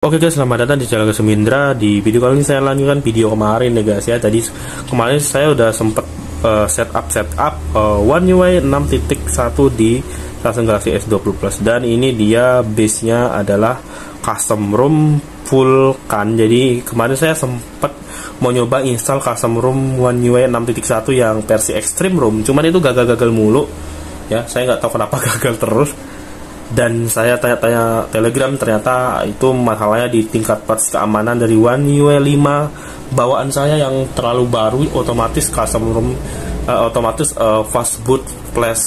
Oke guys, selamat datang di channel Kesumindra. Di video kali ini saya lanjutkan video kemarin ya guys ya. Tadi kemarin saya udah sempet setup One UI 6.1 di Samsung Galaxy S20 Plus, dan ini dia base-nya adalah custom ROM full kan. Jadi kemarin saya sempet mau nyoba install custom ROM One UI 6.1 yang versi Extreme ROM, cuman itu gagal-gagal mulu ya. Saya nggak tahu kenapa gagal terus. Dan saya tanya-tanya Telegram, ternyata itu masalahnya di tingkat patch keamanan dari One UI 5 bawaan saya yang terlalu baru. Otomatis custom ROM otomatis fast boot plus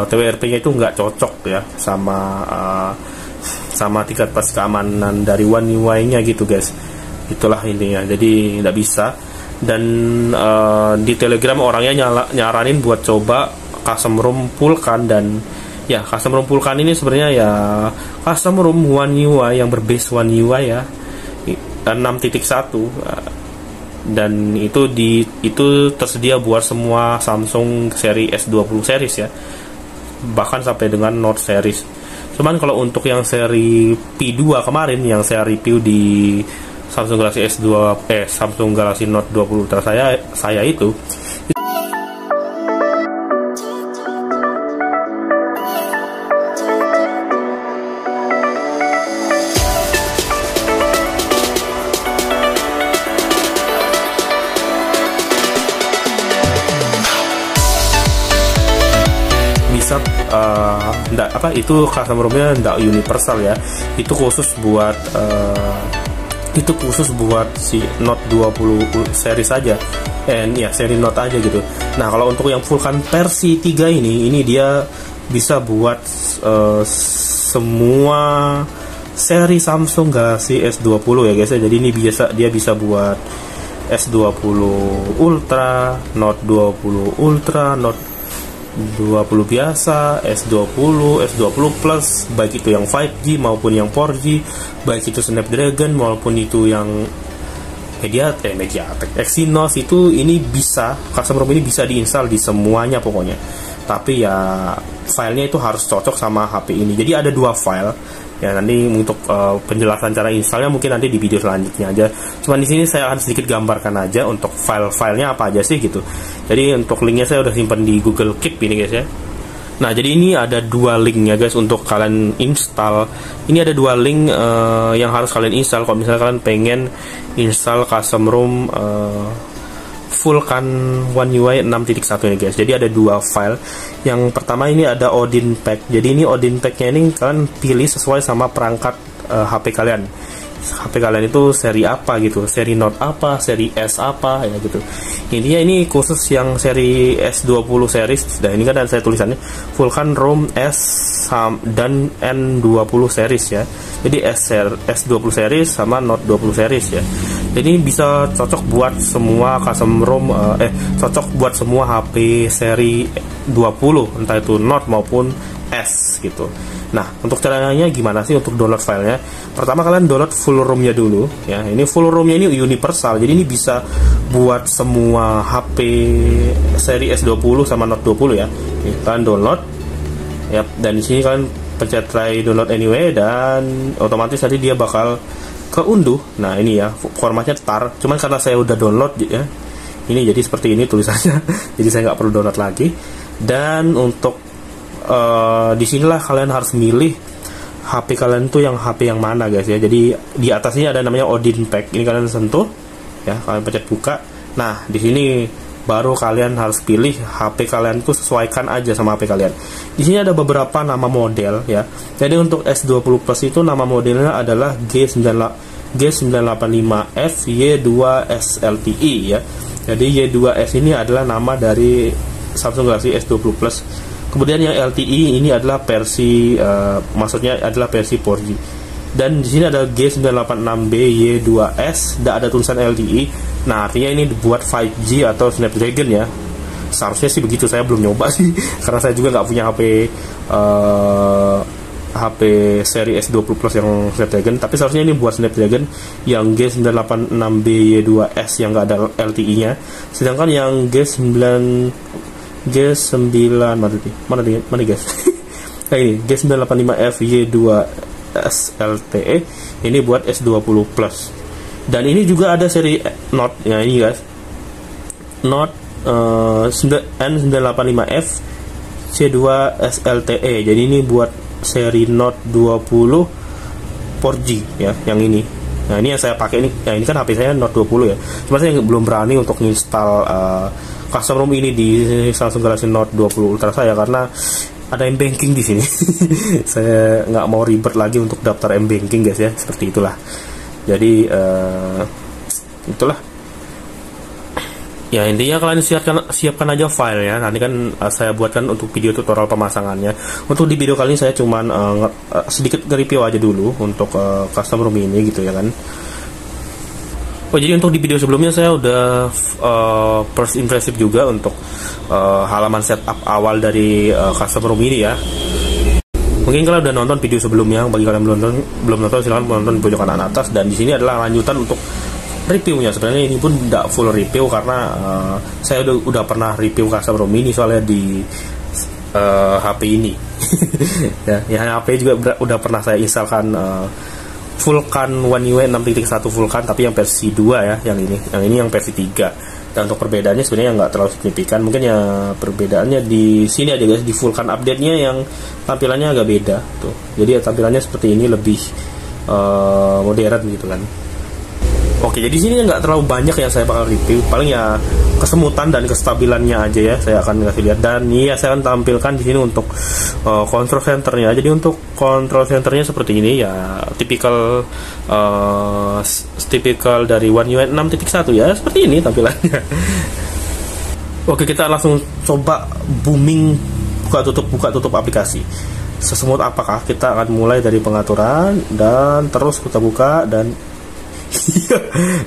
TWRP-nya itu nggak cocok ya sama tingkat patch keamanan dari One UI-nya gitu guys. Itulah intinya. Jadi nggak bisa. Dan di Telegram orangnya nyaranin buat coba custom ROM full kan. Dan ya, custom ROM full kan ini sebenarnya ya custom ROM One UI yang berbase One UI ya 6.1, dan itu tersedia buat semua Samsung seri S20 series ya, bahkan sampai dengan Note series. Cuman kalau untuk yang seri P2 kemarin yang saya review di Samsung Galaxy Samsung Galaxy Note 20 Ultra saya itu itu custom ROM-nya nggak universal ya. Itu khusus buat si Note 20 series saja, seri Note aja gitu. Nah, kalau untuk yang full kan versi 3 ini dia bisa buat semua seri Samsung Galaxy S20 ya guys. Jadi ini dia bisa buat S20 Ultra, Note 20 Ultra, Note 20 biasa, S20, S20 Plus, baik itu yang 5G maupun yang 4G, baik itu Snapdragon maupun itu yang MediaTek, Exynos, itu ini bisa, custom ROM ini bisa diinstal di semuanya pokoknya. Tapi ya filenya itu harus cocok sama HP ini. Jadi ada dua file. Ya, nanti untuk penjelasan cara installnya mungkin nanti di video selanjutnya aja. Cuman di sini saya akan sedikit gambarkan aja untuk file-filenya apa aja sih gitu. Jadi untuk linknya saya udah simpan di Google Keep ini guys ya. Nah, jadi ini ada dua linknya guys untuk kalian install. Ini ada dua link yang harus kalian install kalau misalnya kalian pengen install custom ROM full kan One UI 6.1 ini guys. Jadi ada dua file. Yang pertama ini ada Odin Pack. Jadi ini Odin Pack-nya ini kalian pilih sesuai sama perangkat HP kalian. HP kalian itu seri apa gitu, seri Note apa, seri S apa ya gitu. Intinya ini khusus yang seri S20 series. Dan ini kan ada saya tulisannya Vulkan ROM S dan N20 series ya. Jadi S20 series sama Note 20 series ya. Jadi ini bisa cocok buat semua custom ROM cocok buat semua HP seri 20, entah itu Note maupun S gitu. Nah, untuk caranya gimana sih untuk download filenya? Pertama kalian download full ROM-nya dulu ya. Ini full ROM-nya ini universal. Jadi ini bisa buat semua HP seri S20 sama Note 20 ya. Nih, kalian download ya, dan di sini kalian pencet try download anyway, dan otomatis nanti dia bakal keunduh. Nah, ini ya formatnya tar. Cuman karena saya udah download ya, ini jadi seperti ini tulisannya. Jadi saya nggak perlu download lagi. Dan untuk disinilah kalian harus milih HP kalian tuh yang HP yang mana guys ya. Jadi di atasnya ada namanya Odin Pack. Ini kalian sentuh ya, kalian pencet buka. Nah, di sini baru kalian harus pilih HP kalian tuh, sesuaikan aja sama HP kalian. Di sini ada beberapa nama model ya. Jadi untuk S20 Plus itu nama modelnya adalah G985F Y2S LTE ya. Jadi Y2S ini adalah nama dari Samsung Galaxy S20 Plus. Kemudian yang LTE ini adalah versi maksudnya adalah versi 4G. Dan di sini ada G986B Y2S, tidak ada tulisan LTE. Nah, artinya ini dibuat 5G atau Snapdragon ya. Seharusnya sih begitu, saya belum nyoba sih karena saya juga nggak punya HP seri S20 Plus yang Snapdragon. Tapi seharusnya ini buat Snapdragon yang G986B Y2S yang nggak ada LTE-nya. Sedangkan yang G9 mana guys Nah ini G985F Y2 SLTE, ini buat S20 Plus. Dan ini juga ada seri Note ya, ini guys, Note N985F C2 SLTE. Jadi ini buat seri Note 20 4G ya, yang ini. Nah ini yang saya pakai ini. Ya ini kan HP saya Note 20 ya. Cuma saya belum berani untuk install custom ROM ini di Samsung Galaxy Note 20 Ultra saya, karena ada M-banking di sini. Saya nggak mau ribet lagi untuk daftar M-banking guys ya, seperti itulah. Jadi itulah. Ya intinya kalian siapkan aja file ya. Nanti kan saya buatkan untuk video tutorial pemasangannya. Untuk di video kali ini saya cuman sedikit nge-review aja dulu untuk custom ROM ini gitu ya kan. Oh jadi untuk di video sebelumnya saya udah first impressive juga untuk halaman setup awal dari custom ROM ini ya. Mungkin kalian udah nonton video sebelumnya. Bagi kalian belum nonton silahkan menonton di pojokan kanan atas. Dan di sini adalah lanjutan untuk reviewnya. Sebenarnya ini pun tidak full review karena saya udah pernah review custom ROM ini soalnya di HP ini. ya HP juga udah pernah saya instalkan Vulkan One UI 6.1 Vulkan, tapi yang versi 2 ya, yang ini yang versi 3. Dan untuk perbedaannya sebenarnya nggak terlalu signifikan. Mungkin ya perbedaannya di sini aja guys, di Vulkan update-nya yang tampilannya agak beda tuh. Jadi ya, tampilannya seperti ini, lebih modern gitu kan. Oke, jadi sini nggak terlalu banyak yang saya bakal review, paling ya kesemutan dan kestabilannya aja ya saya akan kasih lihat. Dan iya saya akan tampilkan di sini untuk control centernya. Jadi untuk control centernya seperti ini ya, tipikal dari One UI 6.1 ya, seperti ini tampilannya. Oke, kita langsung coba booming buka tutup aplikasi. Sesemut apakah? Kita akan mulai dari pengaturan dan terus kita buka dan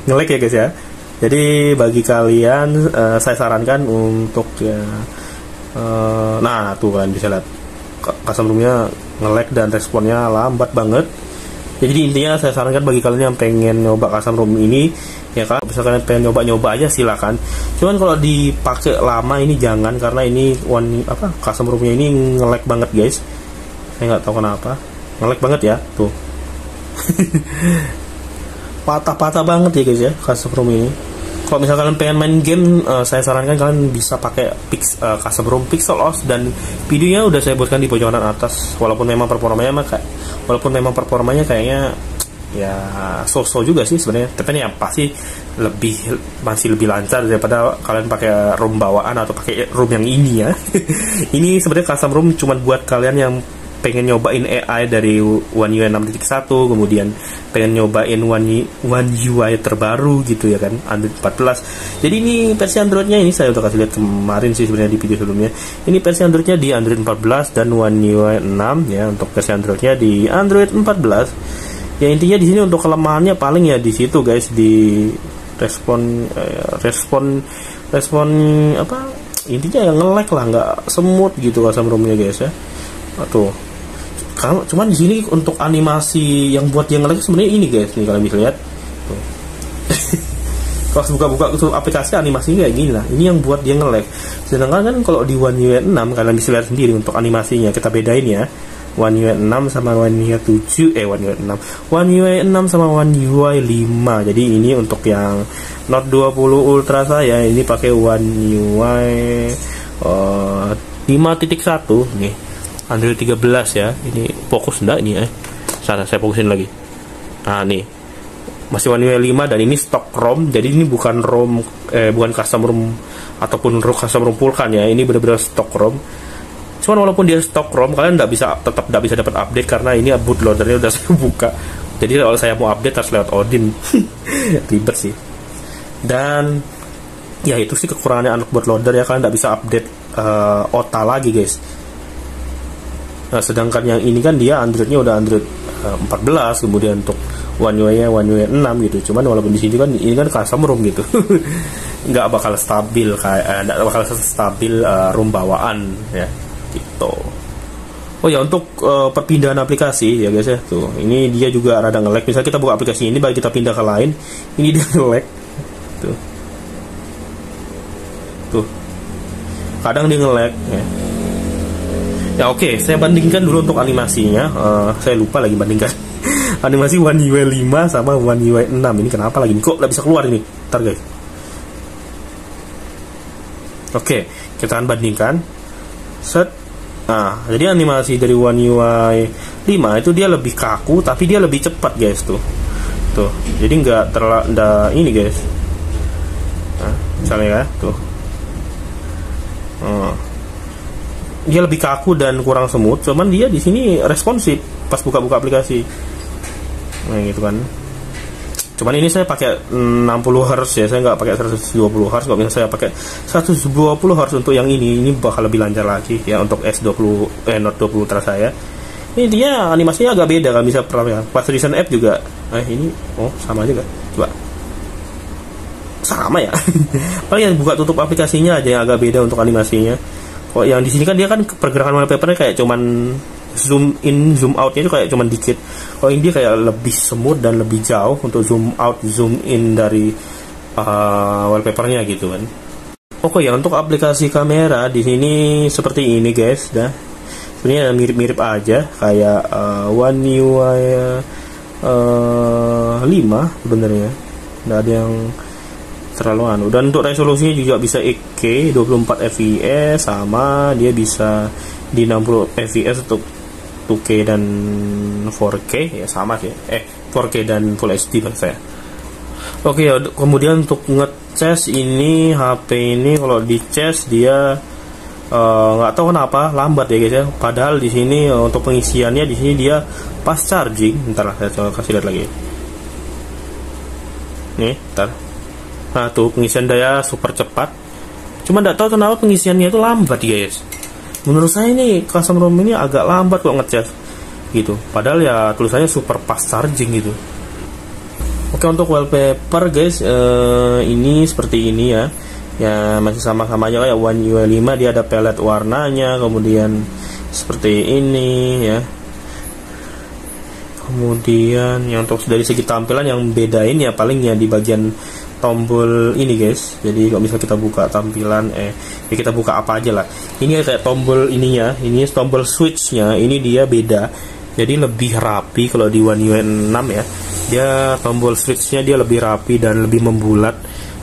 nge-lag ya guys ya. Jadi bagi kalian saya sarankan untuk ya nah tuh kalian bisa lihat custom ROM-nya nge-lag dan responnya lambat banget. Jadi intinya saya sarankan bagi kalian yang pengen nyoba custom ROM ini ya, kalau misalkan pengen nyoba aja silakan. Cuman kalau dipakai lama ini jangan, karena ini custom ROM-nya ini nge-lag banget guys. Saya nggak tahu kenapa nge-lag banget ya tuh. Patah-patah banget ya guys ya custom ROM ini. Kalau misalkan kalian pengen main game, saya sarankan kalian bisa pakai custom ROM Pixelos, dan videonya udah saya buatkan di pojokan atas. Walaupun memang performanya kayaknya ya so-so juga sih sebenarnya, tapi ya pasti masih lebih lancar daripada kalian pakai ROM bawaan atau pakai ROM yang ini ya. Ini sebenarnya custom ROM cuma buat kalian yang pengen nyobain AI dari One UI 6.1, kemudian pengen nyobain One UI terbaru gitu ya kan, Android 14. Jadi ini versi Androidnya ini saya udah kasih lihat kemarin sih sebenarnya di video sebelumnya. Ini versi Androidnya di Android 14 dan One UI 6 ya, untuk versi Androidnya di Android 14. Ya intinya di sini untuk kelemahannya paling ya di situ guys, di respon apa, intinya yang nge-lag lah, nggak smooth gitu custom ROM-nya guys ya. Tuh. Cuman di sini untuk animasi yang buat yang nge-lag sebenarnya ini guys, nih kalian bisa lihat. Kalau buka-buka itu aplikasi animasinya kayak gini lah. Ini yang buat dia nge-lag. Sedangkan kan kalau di One UI 6 kalian bisa lihat sendiri untuk animasinya. Kita bedain ya. One UI 6 sama One UI 7, One UI 6. One UI 6 sama One UI 5. Jadi ini untuk yang Note 20 Ultra saya ini pakai One UI 5.1 nih. Android 13 ya. Ini fokus enggak ini ya? Sana saya fokusin lagi. Nah, nih. Masih One UI 5 dan ini stok ROM. Jadi ini bukan ROM bukan custom ROM ataupun custom ROM Vulkan ya. Ini benar-benar stok ROM. Cuman walaupun dia stok ROM, kalian tetap tidak bisa dapat update karena ini bootloadernya udah saya buka. Jadi kalau saya mau update harus lewat Odin. Ribet sih. Dan ya itu sih kekurangannya anak bootloader ya, kalian tidak bisa update OTA lagi guys. Nah, sedangkan yang ini kan dia Androidnya udah Android 14, kemudian untuk One UI-nya One UI 6 gitu. Cuman walaupun di sini kan ini kan custom ROM gitu. nggak bakal stabil ROM bawaan ya gitu. Oh ya, untuk perpindahan aplikasi ya guys ya. Tuh, ini dia juga rada nge-lag. Misalnya kita buka aplikasi ini, baru kita pindah ke lain, ini dia nge-lag. Tuh. Tuh. Kadang dia nge-lag ya. Ya oke, saya bandingkan dulu untuk animasinya. Saya lupa lagi bandingkan animasi One UI 5 sama One UI 6. Ini kenapa lagi nih? Kok nggak bisa keluar ini? Ntar guys. Oke, kita akan bandingkan. Set. Nah, jadi animasi dari One UI 5 itu dia lebih kaku, tapi dia lebih cepat guys tuh. Tuh, jadi nggak ini guys. Nah, misalnya ya, tuh. Dia lebih kaku dan kurang smooth, cuman dia di sini responsif pas buka-buka aplikasi. Nah, gitu kan. Cuman ini saya pakai 60 Hz ya, saya nggak pakai 120 Hz. Kalau misalnya saya pakai 120 Hz untuk yang ini bakal lebih lancar lagi ya untuk S20 Note 20 Ultra saya. Ini dia animasinya agak beda, kan bisa ya. Pas recent app juga. Ini sama juga. Coba. Sama ya. Paling yang buka tutup aplikasinya aja yang agak beda untuk animasinya. Kok yang di sini kan dia kan pergerakan wallpapernya kayak cuman zoom in, zoom outnya itu kayak cuman dikit. Kalau ini dia kayak lebih smooth dan lebih jauh untuk zoom out, zoom in dari wallpapernya gitu kan. Oke ya, untuk aplikasi kamera di sini seperti ini guys, dah. Sebenarnya mirip-mirip aja kayak One UI 5 sebenarnya. Nggak ada yang terlalu anu. Dan untuk resolusinya juga bisa 8K 24 fps, sama dia bisa di 60 fps untuk 2K dan 4K ya, sama sih 4K dan Full HD bang saya. Oke ya, kemudian untuk ngecas ini HP ini kalau di cas dia nggak tahu kenapa lambat ya guys ya. Padahal di sini untuk pengisiannya di sini dia pas charging. Bentar lah, saya coba kasih lihat lagi. Nih, bentar. Nah tuh pengisian daya super cepat. Cuma nggak tahu kenapa pengisiannya itu lambat guys. Menurut saya ini custom ROM ini agak lambat kok ngecas gitu. Padahal ya tulisannya super fast charging gitu. Oke, untuk wallpaper guys, ini seperti ini ya. Ya masih sama-sama aja kayak One UI 5, dia ada palette warnanya, kemudian seperti ini ya. Kemudian yang untuk dari segi tampilan yang bedain ya palingnya di bagian tombol ini guys. Jadi kalau misalnya kita buka tampilan ya kita buka apa aja lah. Ini kayak tombol ininya, ini tombol switchnya ini dia beda. Jadi lebih rapi kalau di One UI 6 ya. Dia tombol switchnya dia lebih rapi dan lebih membulat.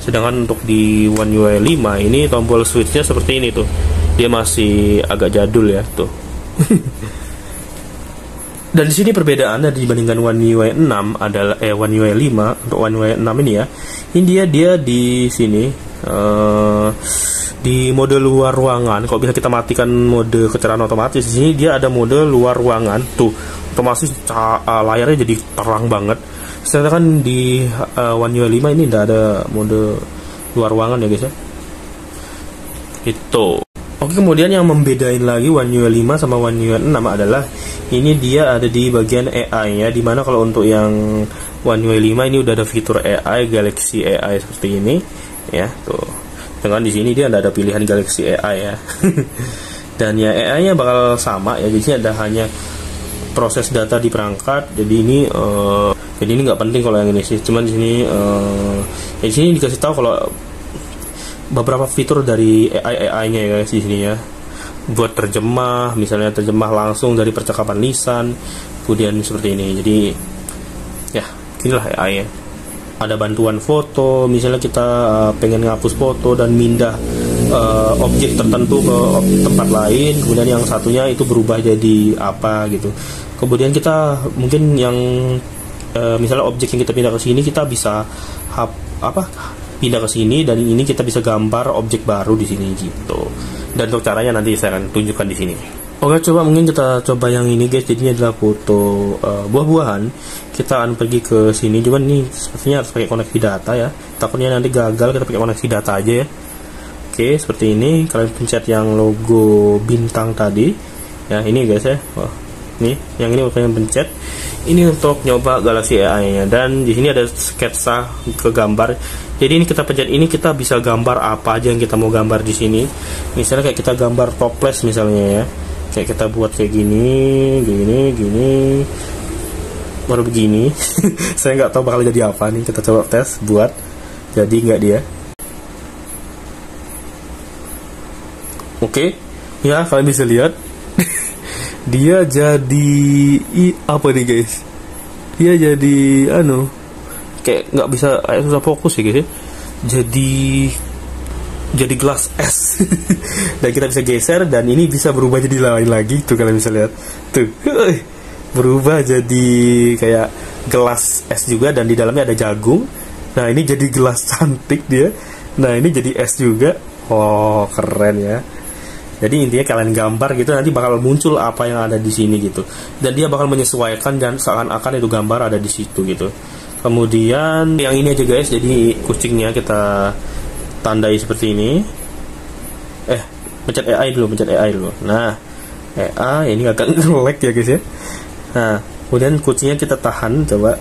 Sedangkan untuk di One UI 5 ini tombol switchnya seperti ini tuh. Dia masih agak jadul ya tuh. Dan di sini perbedaannya dibandingkan One UI 6 adalah One UI 5 untuk One UI 6 ini ya. Ini dia di sini di mode luar ruangan. Kalau bisa kita matikan mode kecerahan otomatis, di sini dia ada mode luar ruangan tuh. Otomatis layarnya jadi terang banget. Sedangkan di One UI 5 ini tidak ada mode luar ruangan ya guys ya. Itu. Oke, kemudian yang membedain lagi One UI 5 sama One UI 6 adalah ini dia ada di bagian AI ya. Dimana kalau untuk yang One UI 5 ini udah ada fitur AI, Galaxy AI seperti ini ya tuh. Dengan di sini dia ada pilihan Galaxy AI ya. Dan ya AI-nya bakal sama ya. Di sini ada hanya proses data di perangkat. Jadi ini nggak penting kalau yang ini sih. Cuman di sini di sini dikasih tahu kalau beberapa fitur dari AI-nya ya guys di sini ya. Buat terjemah, misalnya terjemah langsung dari percakapan lisan, kemudian seperti ini. Jadi ya inilah AI ya. Ada bantuan foto, misalnya kita pengen ngapus foto dan mindah objek tertentu ke tempat lain, kemudian yang satunya itu berubah jadi apa gitu. Kemudian kita mungkin yang misalnya objek yang kita pindah ke sini kita bisa pindah ke sini, dan ini kita bisa gambar objek baru di sini gitu. Dan untuk caranya nanti saya akan tunjukkan di sini. Oke, coba mungkin kita coba yang ini guys. Jadi ini adalah foto buah-buahan. Kita akan pergi ke sini. Cuman ini sepertinya harus pakai koneksi data ya. Takutnya nanti gagal, kita pakai koneksi data aja ya. Oke, seperti ini. Kalian pencet yang logo bintang tadi. Ya, ini guys ya. Wah, nih, yang ini kalian pencet. Ini untuk nyoba Galaxy AI-nya. Dan di sini ada sketsa ke gambar. Jadi ini kita pencet ini, kita bisa gambar apa aja yang kita mau gambar di sini. Misalnya kayak kita gambar toples misalnya ya. Kayak kita buat kayak gini, baru begini. Saya nggak tahu bakal jadi apa nih. Kita coba tes buat jadi nggak dia. Oke, ya kalian bisa lihat Dia jadi apa nih guys? Dia jadi kayak nggak bisa, kayak susah fokus ya guys ya. Jadi gelas es. Dan kita bisa geser, dan ini bisa berubah jadi lain lagi. Tuh kalian bisa lihat tuh, berubah jadi kayak gelas es juga, dan di dalamnya ada jagung. Nah ini jadi gelas cantik dia. Nah ini jadi es juga. Oh keren ya. Jadi intinya kalian gambar gitu, nanti bakal muncul apa yang ada di sini gitu. Dan dia bakal menyesuaikan, dan seakan-akan itu gambar ada di situ gitu. Kemudian yang ini aja guys, jadi kucingnya kita tandai seperti ini. Pencet AI dulu. Nah, AI ini agak nge-lag ya guys ya. Nah, kemudian kucingnya kita tahan, coba.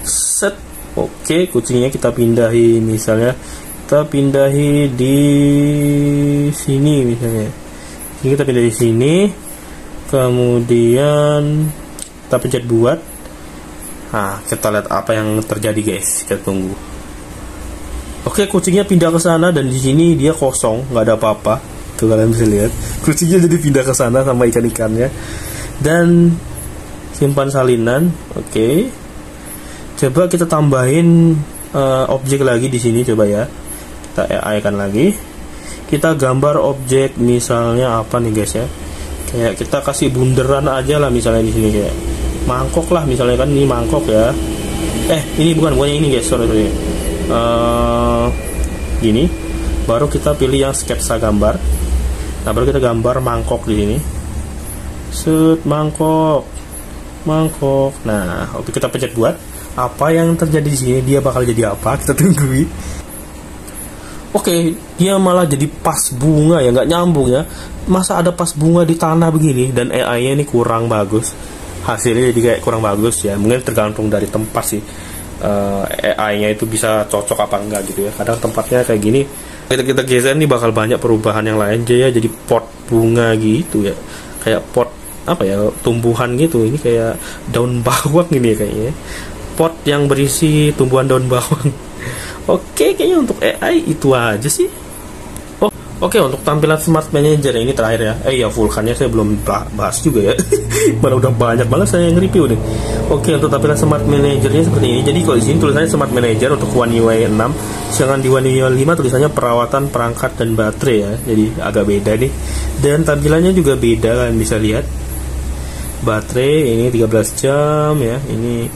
Set. Oke, kucingnya kita pindahi, misalnya kita pindahi di sini misalnya. Ini kita pindah di sini. Kemudian kita pencet buat. Nah, kita lihat apa yang terjadi guys. Kita tunggu. Oke, kucingnya pindah ke sana, dan di sini dia kosong, nggak ada apa-apa. Tuh kalian bisa lihat, kucingnya jadi pindah ke sana sama ikan-ikannya. Dan simpan salinan. Oke. Coba kita tambahin objek lagi di sini, coba ya. Kita AI kan lagi. Kita gambar objek, misalnya apa nih guys ya? Kayak kita kasih bunderan aja lah, misalnya di sini kayak mangkok lah, misalnya kan ini mangkok ya. Ini bukan yang ini guys, sorry. Gini, baru kita pilih yang sketsa gambar. Nah, baru kita gambar mangkok di sini. Set, mangkok. Nah, oke, kita pencet buat. Apa yang terjadi di sini? Dia bakal jadi apa? Kita tungguin. Oke, dia malah jadi pas bunga ya, nggak nyambung ya. Masa ada pas bunga di tanah begini, dan AI-nya ini kurang bagus. Hasilnya jadi kayak kurang bagus ya. Mungkin tergantung dari tempat sih. AI-nya itu bisa cocok apa enggak gitu ya. Kadang tempatnya kayak gini, kita geser nih bakal banyak perubahan yang lain aja ya. Jadi pot bunga gitu ya, kayak pot apa ya, tumbuhan gitu. Ini kayak daun bawang ini ya kayaknya, pot yang berisi tumbuhan daun bawang. Oke, kayaknya untuk AI itu aja sih. Oke, untuk tampilan Smart Manager ini terakhir ya. Ya Vulkan-nya saya belum bahas juga ya. Malah udah banyak banget saya yang review nih. Oke, untuk tampilan Smart Manager-nya seperti ini. Jadi kalau di sini tulisannya Smart Manager untuk One UI 6, sedangkan di One UI 5 tulisannya perawatan perangkat dan baterai ya. Jadi agak beda nih. Dan tampilannya juga beda, kalian bisa lihat. Baterai ini 13 jam ya. Ini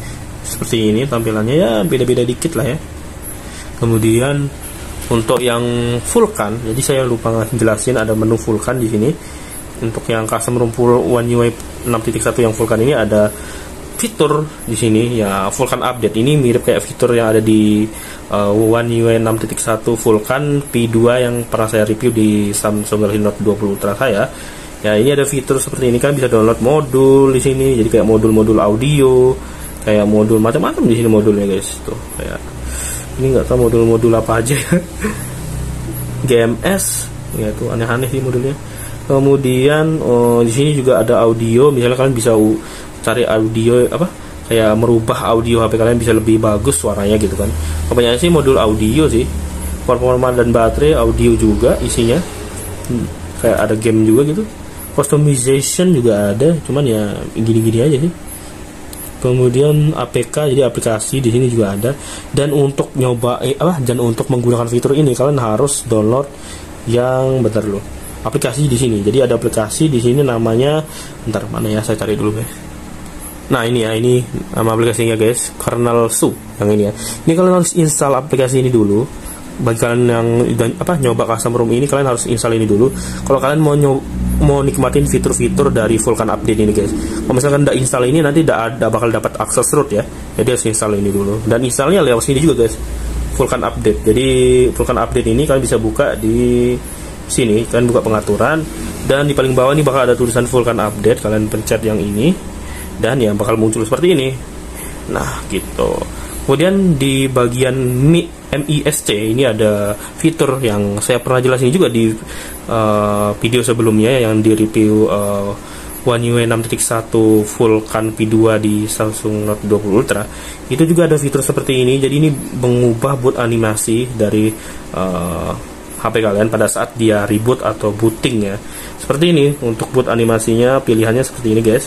seperti ini tampilannya ya, beda-beda dikit lah ya. Kemudian untuk yang Vulkan, jadi saya lupa ngejelasin ada menu Vulkan di sini. Untuk yang custom room One UI 6.1 yang Vulkan ini ada fitur di sini ya, Vulkan update. Ini mirip kayak fitur yang ada di One UI 6.1 Vulkan P2 yang pernah saya review di Samsung Galaxy Note 20 Ultra saya. Ya, ini ada fitur seperti ini, kan bisa download modul di sini. Jadi kayak modul-modul audio, kayak modul macam-macam di sini modulnya guys. Tuh kayak ini nggak tahu modul-modul apa aja ya. GMS ya, tuh aneh-aneh sih modulnya. Kemudian di sini juga ada audio, misalnya kalian bisa cari audio apa, kayak merubah audio HP kalian bisa lebih bagus suaranya gitu kan. Kebanyakan sih modul audio sih. Performa dan baterai audio juga isinya. Kayak ada game juga gitu. Customization juga ada, cuman ya gini-gini aja sih. Kemudian APK, jadi aplikasi di sini juga ada. Dan untuk nyoba dan untuk menggunakan fitur ini kalian harus download yang bentar dulu. Aplikasi di sini. Jadi ada aplikasi di sini namanya, bentar mana ya, saya cari dulu guys. Nah, ini ya, ini nama aplikasinya guys, Kernel Su yang ini ya. Ini kalian harus install aplikasi ini dulu. Bagi kalian yang nyoba custom room ini, kalian harus install ini dulu. Kalau kalian mau nikmatin fitur-fitur dari Vulkan update ini guys. Kalau misalkan udah install ini, nanti tidak bakal dapat akses root ya. Jadi harus install ini dulu. Dan installnya lewat sini juga guys, Vulkan update. Jadi Vulkan update ini kalian bisa buka di sini, kalian buka pengaturan, dan di paling bawah ini bakal ada tulisan Vulkan update. Kalian pencet yang ini, dan yang bakal muncul seperti ini. Nah gitu. Kemudian di bagian MISC ini ada fitur yang saya pernah jelasin juga di video sebelumnya yang di review One UI 6.1 Vulkan P2 di Samsung Note 20 Ultra. Itu juga ada fitur seperti ini. Jadi ini mengubah boot animasi dari HP kalian pada saat dia reboot atau booting ya. Seperti ini untuk boot animasinya, pilihannya seperti ini guys.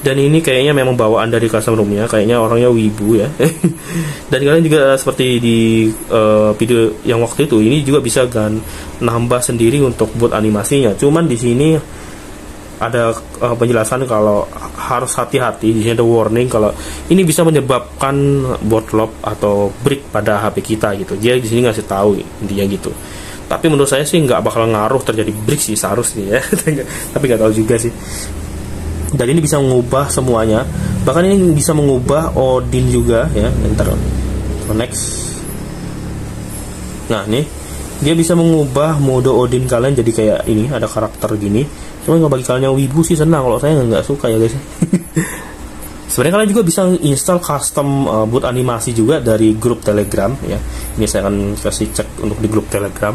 Dan ini kayaknya memang bawaan dari custom roomnya, kayaknya orangnya wibu ya. Dan kalian juga seperti di video yang waktu itu, ini juga bisa kan nambah sendiri untuk boot animasinya. Cuman di sini ada penjelasan kalau harus hati-hati. Di sini ada warning kalau ini bisa menyebabkan boot lock atau break pada HP kita gitu. Dia di sini ngasih tahu intinya gitu. Tapi menurut saya sih nggak bakal ngaruh terjadi break sih seharusnya ya. Tapi nggak tahu juga sih. Dan ini bisa mengubah semuanya. Bahkan ini bisa mengubah Odin juga ya. Ntar next. Nah nih, dia bisa mengubah mode Odin kalian jadi kayak ini, ada karakter gini. Cuma nggak bagi kalian yang wibu sih senang. Kalau saya nggak suka ya guys. Sebenarnya kalian juga bisa install custom boot animasi juga dari grup Telegram ya. Ini saya akan kasih cek untuk di grup Telegram.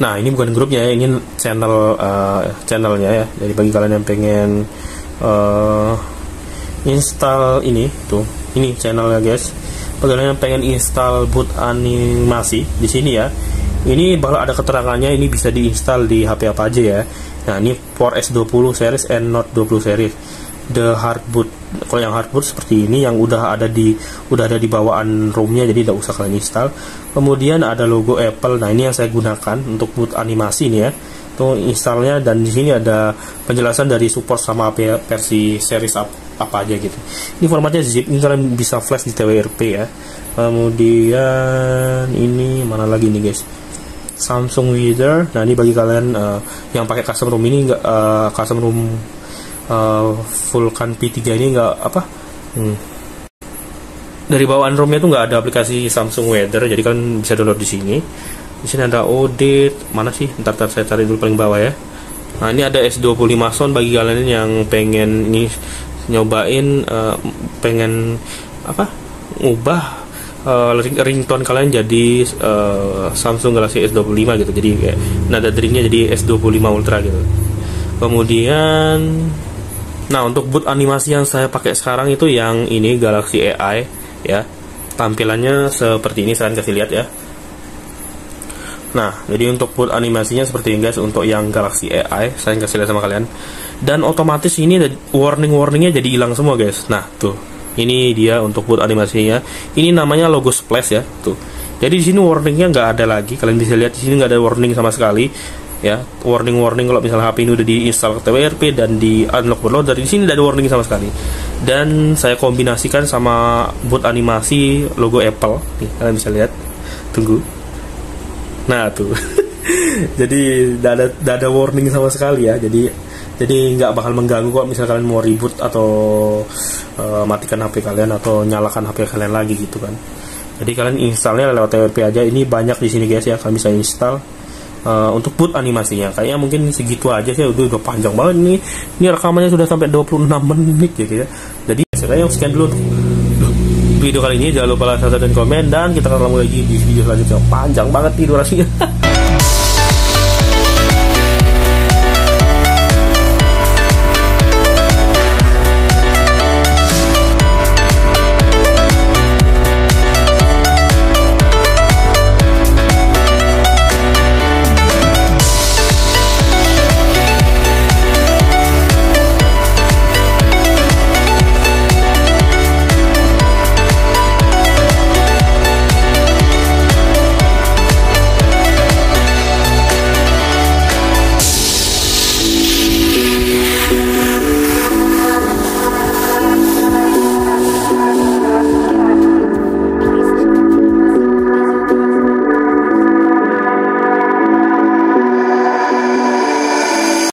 Nah ini bukan grupnya ya, ini channelnya ya. Jadi bagi kalian yang pengen install ini tuh, ini channelnya guys. Bagi kalian yang pengen install boot animasi di sini ya. Ini bakal ada keterangannya, ini bisa diinstal di HP apa aja ya. Nah ini for S20 series and Note 20 series. The hardboot, kalau yang hardboot seperti ini yang udah ada di bawaan ROM-nya, jadi tidak usah kalian install. Kemudian ada logo Apple. Nah ini yang saya gunakan untuk boot animasi ini ya. Tuh installnya, dan di sini ada penjelasan dari support sama versi series apa aja gitu. Ini formatnya zip, ini kalian bisa flash di TWRP ya. Kemudian ini mana lagi nih guys, Samsung Reader. Nah ini bagi kalian yang pakai custom ROM ini nggak custom ROM Vulkan P3 ini nggak apa dari bawaan ROM-nya tuh nggak ada aplikasi Samsung Weather, jadi kalian bisa download di sini. Di sini ada audit, mana sih? Ntar saya cari dulu paling bawah ya. Nah ini ada S25 sound bagi kalian yang pengen ini nyobain, pengen apa? Ngubah ringtone kalian jadi Samsung Galaxy S25 gitu. Jadi nada deringnya jadi S25 Ultra gitu. Kemudian nah untuk boot animasi yang saya pakai sekarang itu yang ini Galaxy AI ya. Tampilannya seperti ini, saya kasih lihat ya. Nah, jadi untuk boot animasinya seperti ini guys, untuk yang Galaxy AI saya kasih lihat sama kalian. Dan otomatis ini warning-warningnya jadi hilang semua guys. Nah, tuh. Ini dia untuk boot animasinya. Ini namanya logo splash ya, tuh. Jadi di sini warningnya nggak ada lagi. Kalian bisa lihat di sini nggak ada warning sama sekali. Ya, warning kalau misalnya HP ini udah diinstal ke TWRP dan di unlock bootloader, di sini tidak ada warning sama sekali. Dan saya kombinasikan sama boot animasi logo Apple. Nih, kalian bisa lihat. Tunggu. Nah, tuh. Jadi tidak ada warning sama sekali ya. Jadi nggak bakal mengganggu kok misalnya kalian mau reboot atau matikan HP kalian atau nyalakan HP kalian lagi gitu kan. Jadi kalian installnya lewat TWRP aja. Ini banyak di sini guys ya, kalian bisa install. Untuk boot animasinya kayaknya mungkin segitu aja sih, udah panjang banget nih. Ini rekamannya sudah sampai 26 menit ya. Jadi saya sekian dulu untuk video kali ini. Jangan lupa like, subscribe, dan komen, dan kita akan ketemu lagi di video selanjutnya. Panjang banget nih durasinya.